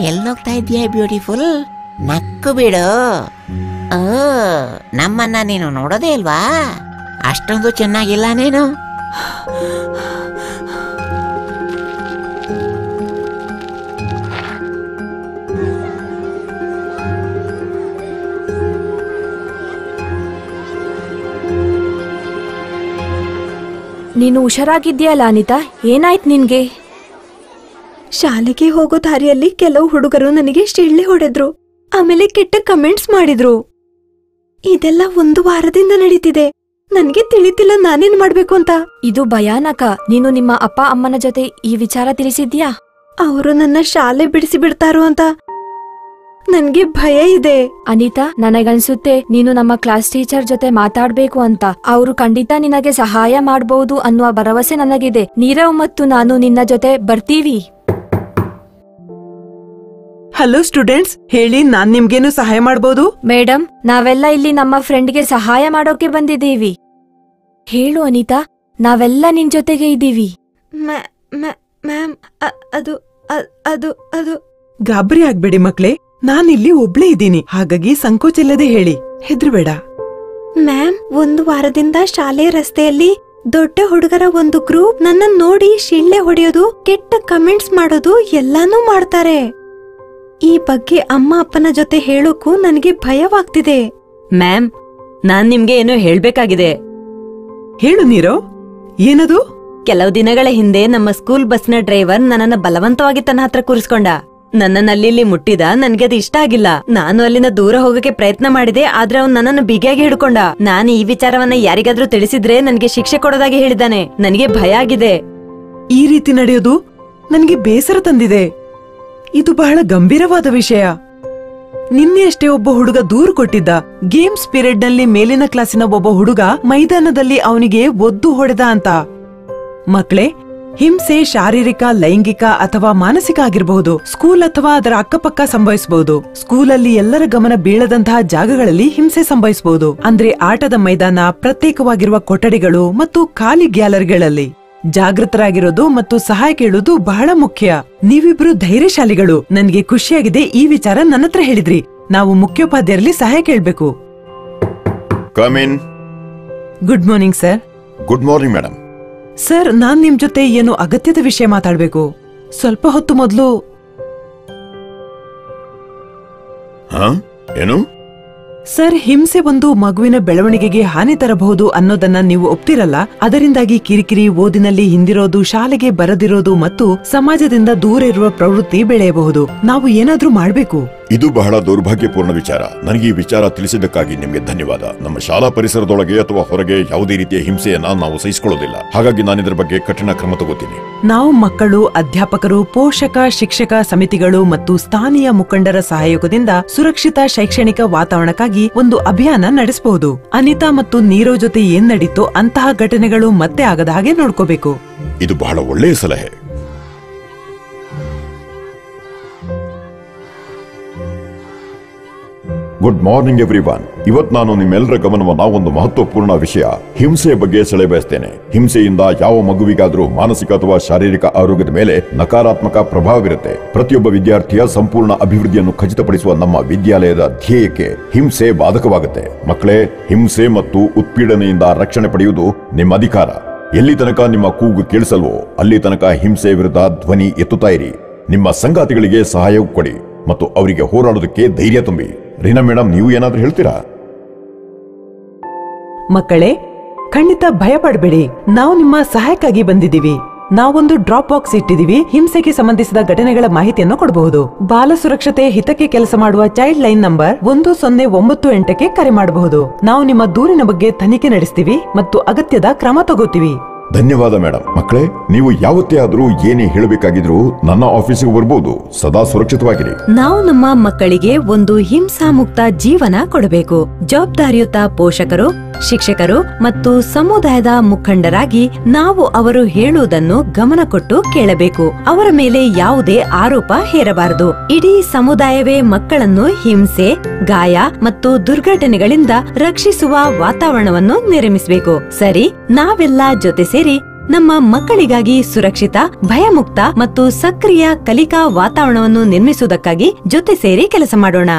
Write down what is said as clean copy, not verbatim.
ಎಲ್ಲೋಗ್ತಾ ಇದೀಯ ಬ್ಯೂಟಿಫುಲ್? ನಕ್ಕು ಬಿಡು. ನಮ್ಮನ್ನ ನೀನು ನೋಡೋದೇ ಇಲ್ವಾ? ಅಷ್ಟೊಂದು ಚೆನ್ನಾಗಿಲ್ಲ ನೀನು. ನೀನು ಹುಷಾರಾಗಿದ್ಯಲ್ಲ ಅನಿತಾ? ಏನಾಯ್ತು ನಿನ್ಗೆ? ಶಾಲೆಗೆ ಹೋಗೋ ದಾರಿಯಲ್ಲಿ ಕೆಲವು ಹುಡುಗರು ನನಗೆ ಶಿಳ್ಳೆ ಹೊಡೆದ್ರು, ಆಮೇಲೆ ಕೆಟ್ಟ ಕಮೆಂಟ್ಸ್ ಮಾಡಿದ್ರು. ಇದೆಲ್ಲ 1 ವಾರದಿಂದ ನಡೀತಿದೆ. ನನ್ಗೆ ತಿಳಿತಿಲ್ಲ ನಾನೇನ್ ಮಾಡ್ಬೇಕು ಅಂತ. ಇದು ಭಯಾನಕ. ನೀನು ನಿಮ್ಮ ಅಪ್ಪ ಅಮ್ಮನ ಜೊತೆ ಈ ವಿಚಾರ ತಿಳಿಸಿದ್ಯಾ? ಅವರು ನನ್ನ ಶಾಲೆ ಬಿಡಿಸಿ ಬಿಡ್ತಾರೋ ಅಂತ ನನ್ಗೆ ಭಯ ಇದೆ. ಅನಿತಾ, ನನಗನ್ಸುತ್ತೆ ನೀನು ನಮ್ಮ ಕ್ಲಾಸ್ ಟೀಚರ್ ಜೊತೆ ಮಾತಾಡ್ಬೇಕು ಅಂತ. ಅವರು ಖಂಡಿತ ನಿನಗೆ ಸಹಾಯ ಮಾಡಬಹುದು ಅನ್ನುವ ಭರವಸೆ ನನಗಿದೆ. ನೀರವ್ ಮತ್ತು ನಾನು ನಿನ್ನ ಜೊತೆ ಬರ್ತೀವಿ. ಹಲೋ ಸ್ಟೂಡೆಂಟ್ಸ್, ಹೇಳಿ, ನಾನ್ ನಿಮ್ಗೇನು ಸಹಾಯ ಮಾಡಬಹುದು? ಮೇಡಮ್, ನಾವೆಲ್ಲ ಇಲ್ಲಿ ನಮ್ಮ ಫ್ರೆಂಡ್ಗೆ ಸಹಾಯ ಮಾಡೋಕೆ ಬಂದಿದ್ದೀವಿ. ಹೇಳು ಅನಿತಾ, ನಾವೆಲ್ಲ ನಿನ್ ಜೊತೆಗೆ ಇದ್ದೀವಿ. ಮ್ಯಾಮ್, ಅದು ಗಾಬರಿ ಆಗ್ಬೇಡಿ ಮಕ್ಳೇ, ನಾನಿಲ್ಲಿ ಒಬ್ಳೇ ಇದ್ದೀನಿ, ಹಾಗಾಗಿ ಸಂಕೋಚ ಇಲ್ಲದೆ ಹೇಳಿ, ಹೆದ್ರಬೇಡ. ಮ್ಯಾಮ್, 1 ವಾರದಿಂದ ಶಾಲೆ ರಸ್ತೆಯಲ್ಲಿ ದೊಡ್ಡ ಹುಡುಗರ ಒಂದು ಗ್ರೂಪ್ ನನ್ನ ನೋಡಿ ಶಿಳ್ಳೆ ಹೊಡೆಯೋದು, ಕೆಟ್ಟ ಕಮೆಂಟ್ಸ್ ಮಾಡೋದು ಎಲ್ಲಾನು ಮಾಡ್ತಾರೆ. ಈ ಬಗ್ಗೆ ಅಮ್ಮ ಅಪ್ಪನ ಜೊತೆ ಹೇಳೋಕು ನನಗೆ ಭಯವಾಗ್ತಿದೆ. ಮ್ಯಾಮ್, ನಾನ್ ನಿಮ್ಗೆ ಏನೋ ಹೇಳ್ಬೇಕಾಗಿದೆ. ಹೇಳು ನೀರವ್, ಏನದು? ಕೆಲವು ದಿನಗಳ ಹಿಂದೆ ನಮ್ಮ ಸ್ಕೂಲ್ ಬಸ್ನ ಡ್ರೈವರ್ ನನ್ನನ್ನ ಬಲವಂತವಾಗಿ ತನ್ನ ಹತ್ರ ಕೂರಿಸ್ಕೊಂಡ. ನನ್ನನ್ನ ಅಲ್ಲಿ ಮುಟ್ಟಿದ. ನನ್ಗೆ ಅದು ಇಷ್ಟ ಆಗಿಲ್ಲ. ನಾನು ಅಲ್ಲಿಂದ ದೂರ ಹೋಗಕ್ಕೆ ಪ್ರಯತ್ನ ಮಾಡಿದೆ, ಆದ್ರೆ ಅವ್ನು ನನ್ನನ್ನು ಬಿಗಿಯಾಗಿ ಹಿಡ್ಕೊಂಡ. ನಾನು ಈ ವಿಚಾರವನ್ನ ಯಾರಿಗಾದ್ರೂ ತಿಳಿಸಿದ್ರೆ ನನ್ಗೆ ಶಿಕ್ಷೆ ಕೊಡೋದಾಗಿ ಹೇಳಿದ್ದಾನೆ. ನನಗೆ ಭಯ ಆಗಿದೆ. ಈ ರೀತಿ ನಡೆಯೋದು ನನ್ಗೆ ಬೇಸರ ತಂದಿದೆ. ಇದು ಬಹಳ ಗಂಭೀರವಾದ ವಿಷಯ. ನಿನ್ನೆ ಅಷ್ಟೇ ಒಬ್ಬ ಹುಡುಗ ದೂರು ಕೊಟ್ಟಿದ್ದ. ಗೇಮ್ಸ್ ಪೀರಿಯಡ್ ನಲ್ಲಿ ಮೇಲಿನ ಕ್ಲಾಸಿನ ಒಬ್ಬ ಹುಡುಗ ಮೈದಾನದಲ್ಲಿ ಅವನಿಗೆ ಒದ್ದು ಹೊಡೆದ ಅಂತ. ಮಕ್ಳೇ, ಹಿಂಸೆ ಶಾರೀರಿಕ, ಲೈಂಗಿಕ ಅಥವಾ ಮಾನಸಿಕ ಆಗಿರಬಹುದು. ಸ್ಕೂಲ್ ಅಥವಾ ಅದರ ಅಕ್ಕಪಕ್ಕ ಸಂಭವಿಸಬಹುದು. ಸ್ಕೂಲಲ್ಲಿ ಎಲ್ಲರ ಗಮನ ಬೀಳದಂತಹ ಜಾಗಗಳಲ್ಲಿ ಹಿಂಸೆ ಸಂಭವಿಸಬಹುದು. ಅಂದ್ರೆ ಆಟದ ಮೈದಾನ, ಪ್ರತ್ಯೇಕವಾಗಿರುವ ಕೊಠಡಿಗಳು ಮತ್ತು ಖಾಲಿ ಗ್ಯಾಲರಿಗಳಲ್ಲಿ. ಜಾಗೃತರಾಗಿರೋದು ಮತ್ತು ಸಹಾಯ ಕೇಳೋದು ಬಹಳ ಮುಖ್ಯ. ನೀವಿಬ್ರು ಧೈರ್ಯಶಾಲಿಗಳು. ನನ್ಗೆ ಖುಷಿಯಾಗಿದೆ ಈ ವಿಚಾರ ನನ್ನ ಹತ್ರ ಹೇಳಿದ್ರಿ. ನಾವು ಮುಖ್ಯೋಪಾಧ್ಯಾಯರಲ್ಲಿ ಸಹಾಯ ಕೇಳ್ಬೇಕು. Come in. Good morning sir. Good morning madam. Sir, ನಾನ್ ನಿಮ್ ಜೊತೆ ಏನು ಅಗತ್ಯದ ವಿಷಯ ಮಾತಾಡ್ಬೇಕು. ಸ್ವಲ್ಪ ಹೊತ್ತು ಮೊದಲು. ಏನು ಸರ್, ಹಿಂಸೆ ಒಂದು ಮಗುವಿನ ಬೆಳವಣಿಗೆಗೆ ಹಾನಿ ತರಬಹುದು ಅನ್ನೋದನ್ನ ನೀವು ಒಪ್ತಿರಲ್ಲ. ಅದರಿಂದಾಗಿ ಕಿರಿಕಿರಿ, ಓದಿನಲ್ಲಿ ಹಿಂದಿರೋದು, ಶಾಲೆಗೆ ಬರದಿರೋದು ಮತ್ತು ಸಮಾಜದಿಂದ ದೂರ ಇರುವ ಪ್ರವೃತ್ತಿ ಬೆಳೆಯಬಹುದು. ನಾವು ಏನಾದ್ರೂ ಮಾಡ್ಬೇಕು. ಇದು ಬಹಳ ದೌರ್ಭಾಗ್ಯಪೂರ್ಣ ವಿಚಾರ. ನನಗೆ ಈ ವಿಚಾರ ತಿಳಿಸಿದ್ದಕ್ಕಾಗಿ ನಿಮಗೆ ಧನ್ಯವಾದ. ನಮ್ಮ ಶಾಲಾ ಪರಿಸರದೊಳಗೆ ಅಥವಾ ಹೊರಗೆ ಯಾವುದೇ ರೀತಿಯ ಹಿಂಸೆಯನ್ನ ನಾವು ಸಹಿಸಿಕೊಳ್ಳೋದಿಲ್ಲ. ಹಾಗಾಗಿ ನಾನು ಇದರ ಬಗ್ಗೆ ಕಠಿಣ ಕ್ರಮ ತಗೋತೀನಿ. ನಾವು ಮಕ್ಕಳು, ಅಧ್ಯಾಪಕರು, ಪೋಷಕ, ಶಿಕ್ಷಕ ಸಮಿತಿಗಳು ಮತ್ತು ಸ್ಥಾನೀಯ ಮುಖಂಡರ ಸಹಯೋಗದಿಂದ ಸುರಕ್ಷಿತ ಶೈಕ್ಷಣಿಕ ವಾತಾವರಣಕ್ಕಾಗಿ ಒಂದು ಅಭಿಯಾನ ನಡೆಸಬಹುದು. ಅನಿತಾ ಮತ್ತು ನೀರವ್ ಜೊತೆ ಏನ್ ನಡೀತೋ ಅಂತಹ ಘಟನೆಗಳು ಮತ್ತೆ ಆಗದ ಹಾಗೆ ನೋಡ್ಕೋಬೇಕು. ಇದು ಬಹಳ ಒಳ್ಳೆಯ ಸಲಹೆ. Good morning everyone. ಇವತ್ತು ನಾನು ನಿಮ್ಮೆಲ್ಲರ ಗಮನವನ್ನ ಒಂದು ಮಹತ್ವಪೂರ್ಣ ವಿಷಯ, ಹಿಂಸೆಯ ಬಗ್ಗೆ ಸೆಳೆಬಯಸ್ತೇನೆ. ಹಿಂಸೆಯಿಂದ ಯಾವ ಮಗುವಿಗಾದ್ರೂ ಮಾನಸಿಕ ಅಥವಾ ಶಾರೀರಿಕ ಆರೋಗ್ಯದ ಮೇಲೆ ನಕಾರಾತ್ಮಕ ಪ್ರಭಾವವಿರುತ್ತೆ. ಪ್ರತಿಯೊಬ್ಬ ವಿದ್ಯಾರ್ಥಿಯ ಸಂಪೂರ್ಣ ಅಭಿವೃದ್ಧಿಯನ್ನು ಖಚಿತಪಡಿಸುವ ನಮ್ಮ ವಿದ್ಯಾಲಯದ ಧ್ಯೇಯಕ್ಕೆ ಹಿಂಸೆ ಬಾಧಕವಾಗುತ್ತೆ. ಮಕ್ಕಳೇ, ಹಿಂಸೆ ಮತ್ತು ಉತ್ಪೀಡನೆಯಿಂದ ರಕ್ಷಣೆ ಪಡೆಯುವುದು ನಿಮ್ಮ ಅಧಿಕಾರ. ಎಲ್ಲಿ ತನಕ ನಿಮ್ಮ ಕೂಗು ಕೇಳಿಸಲ್ವೋ ಅಲ್ಲಿ ತನಕ ಹಿಂಸೆ ವಿರುದ್ಧ ಧ್ವನಿ ಎತ್ತುತ್ತಾ ಇರಿ. ನಿಮ್ಮ ಸಂಗಾತಿಗಳಿಗೆ ಸಹಾಯ ಕೊಡಿ ಮತ್ತು ಅವರಿಗೆ ಹೋರಾಡೋದಕ್ಕೆ ಧೈರ್ಯ ತುಂಬಿ. ರೀನಾ ಮೇಡಮ್, ನೀವು ಏನಾದ್ರೂ ಹೇಳ್ತೀರಾ? ಮಕ್ಕಳೇ, ಖಂಡಿತ ಭಯ ಪಡಬೇಡಿ. ನಾವು ನಿಮ್ಮ ಸಹಾಯಕ್ಕಾಗಿ ಬಂದಿದ್ದೀವಿ. ನಾವೊಂದು ಡ್ರಾಪ್ ಬಾಕ್ಸ್ ಇಟ್ಟಿದ್ದೀವಿ. ಹಿಂಸೆಗೆ ಸಂಬಂಧಿಸಿದ ಘಟನೆಗಳ ಮಾಹಿತಿಯನ್ನು ಕೊಡಬಹುದು. ಬಾಲ ಸುರಕ್ಷತೆ ಹಿತಕ್ಕೆ ಕೆಲಸ ಮಾಡುವ ಚೈಲ್ಡ್ ಲೈನ್ ನಂಬರ್ 1098ಕ್ಕೆ ಕರೆ ಮಾಡಬಹುದು. ನಾವು ನಿಮ್ಮ ದೂರಿನ ಬಗ್ಗೆ ತನಿಖೆ ನಡೆಸ್ತೀವಿ ಮತ್ತು ಅಗತ್ಯದ ಕ್ರಮ ತಗೋತೀವಿ. ಧನ್ಯವಾದ ಮೇಡಮ್. ಮಕ್ಕಳೇ, ನೀವು ಯಾವತ್ತೇ ಆದ್ರೂ ಏನೇ ಹೇಳಬೇಕಾಗಿದ್ರು ನನ್ನ ಆಫೀಸಿಗೆ ಬರ್ಬೋದು. ಸದಾ ಸುರಕ್ಷಿತವಾಗಿರಿ. ನಾವು ನಮ್ಮ ಮಕ್ಕಳಿಗೆ ಒಂದು ಹಿಂಸಾ ಮುಕ್ತ ಜೀವನ ಕೊಡಬೇಕು. ಜವಾಬ್ದಾರಿಯುತ ಪೋಷಕರು, ಶಿಕ್ಷಕರು ಮತ್ತು ಸಮುದಾಯದ ಮುಖಂಡರಾಗಿ ನಾವು ಅವರು ಹೇಳುವುದನ್ನು ಗಮನ ಕೊಟ್ಟು ಕೇಳಬೇಕು. ಅವರ ಮೇಲೆ ಯಾವುದೇ ಆರೋಪ ಹೇರಬಾರದು. ಇಡೀ ಸಮುದಾಯವೇ ಮಕ್ಕಳನ್ನು ಹಿಂಸೆ, ಗಾಯ ಮತ್ತು ದುರ್ಘಟನೆಗಳಿಂದ ರಕ್ಷಿಸುವ ವಾತಾವರಣವನ್ನು ನಿರ್ಮಿಸಬೇಕು. ಸರಿ, ನಾವೆಲ್ಲ ಜೊತೆ ಸೇರಿ ನಮ್ಮ ಮಕ್ಕಳಿಗಾಗಿ ಸುರಕ್ಷಿತ, ಭಯಮುಕ್ತ ಮತ್ತು ಸಕ್ರಿಯ ಕಲಿಕಾ ವಾತಾವರಣವನ್ನು ನಿರ್ಮಿಸುವುದಕ್ಕಾಗಿ ಜೊತೆ ಸೇರಿ ಕೆಲಸ ಮಾಡೋಣ.